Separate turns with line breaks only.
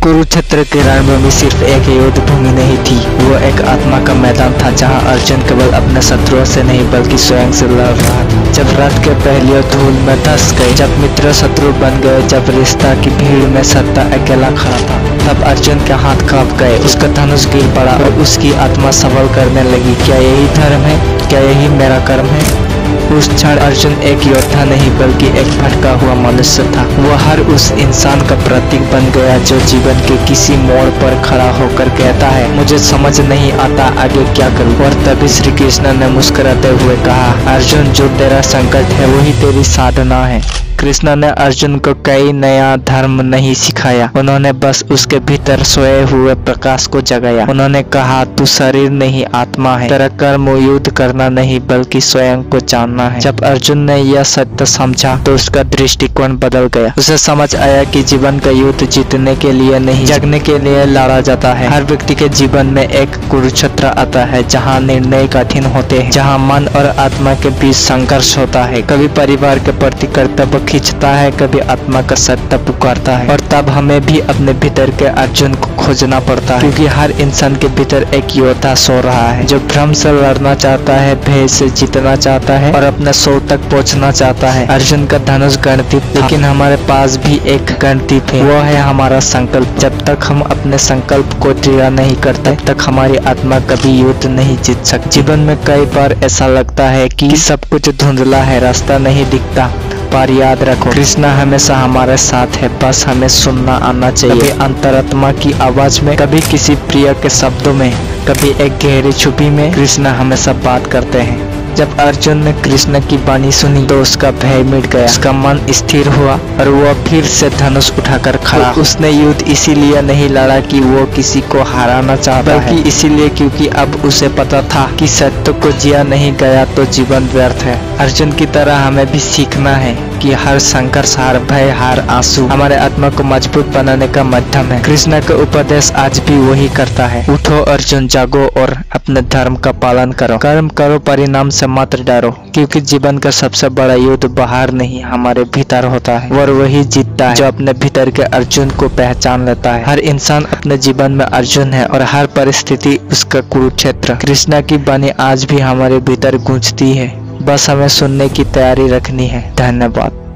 कुरुक्षेत्र की रणभूमि सिर्फ एक युद्ध भूमि नहीं थी, वो एक आत्मा का मैदान था जहां अर्जुन केवल अपने शत्रुओं से नहीं बल्कि स्वयं से लड़ रहा था। जब रथ के पहलियों धूल में धस गए, जब मित्र शत्रु बन गए, जब रिश्ता की भीड़ में सत्ता अकेला खड़ा था, तब अर्जुन के हाथ कांप गए, उसका धनुष गिर पड़ा और उसकी आत्मा सवाल करने लगी, क्या यही धर्म है? क्या यही मेरा कर्म है? उस क्षण अर्जुन एक योद्धा नहीं बल्कि एक भटका हुआ मनुष्य था। वो हर उस इंसान का प्रतीक बन गया जो जीवन के किसी मोड़ पर खड़ा होकर कहता है, मुझे समझ नहीं आता आगे क्या करूं। और तभी श्री कृष्ण ने मुस्कुराते हुए कहा, अर्जुन, जो तेरा संकट है वही तेरी साधना है। कृष्ण ने अर्जुन को कई नया धर्म नहीं सिखाया, उन्होंने बस उसके भीतर सोए हुए प्रकाश को जगाया। उन्होंने कहा, तू शरीर नहीं आत्मा है, तेरा कर्म युद्ध करना नहीं बल्कि स्वयं को जानना है। जब अर्जुन ने यह सत्य समझा तो उसका दृष्टिकोण बदल गया। उसे समझ आया कि जीवन का युद्ध जीतने के लिए नहीं, जगने के लिए लड़ा जाता है। हर व्यक्ति के जीवन में एक कुरुक्षेत्र आता है जहाँ निर्णय कठिन होते हैं, जहाँ मन और आत्मा के बीच संघर्ष होता है। कभी परिवार के प्रति कर्तव्य खींचता है, कभी आत्मा का सत्य पुकारता है, और तब हमें भी अपने भीतर के अर्जुन को खोजना पड़ता है, क्योंकि हर इंसान के भीतर एक योद्धा सो रहा है जो भ्रम से लड़ना चाहता है, भय से जीतना चाहता है और अपने सो तक पहुंचना चाहता है। अर्जुन का धनुष गणदीप था, लेकिन हमारे पास भी एक गणदीप है, वो है हमारा संकल्प। जब तक हम अपने संकल्प को दृढ़ नहीं करते तक हमारी आत्मा कभी युद्ध नहीं जीत सकती। जीवन में कई बार ऐसा लगता है कि सब कुछ धुंधला है, रास्ता नहीं दिखता, पर याद रखो, कृष्ण हमेशा हमारे साथ है, बस हमें सुनना आना चाहिए। कभी अंतरात्मा की आवाज में, कभी किसी प्रिय के शब्दों में, कभी एक गहरी छुपी में कृष्ण हमेशा बात करते हैं। जब अर्जुन ने कृष्ण की वाणी सुनी तो उसका भय मिट गया, उसका मन स्थिर हुआ और वो फिर से धनुष उठाकर खड़ा। उसने युद्ध इसीलिए नहीं लड़ा कि वो किसी को हराना चाहता है, बल्कि इसीलिए क्योंकि अब उसे पता था कि सत्य को जिया नहीं गया तो जीवन व्यर्थ है। अर्जुन की तरह हमें भी सीखना है कि हर संघर्ष, हर भय, हर आंसू हमारे आत्मा को मजबूत बनाने का माध्यम है। कृष्ण का उपदेश आज भी वही करता है, उठो अर्जुन, जागो और अपने धर्म का पालन करो, कर्म करो, परिणाम से मत डरो, क्योंकि जीवन का सबसे बड़ा युद्ध बाहर नहीं हमारे भीतर होता है, और वही जीतता है जो अपने भीतर के अर्जुन को पहचान लेता है। हर इंसान अपने जीवन में अर्जुन है और हर परिस्थिति उसका कुरुक्षेत्र। कृष्ण की वाणी आज भी हमारे भीतर गूंजती है, बस हमें सुनने की तैयारी रखनी है। धन्यवाद।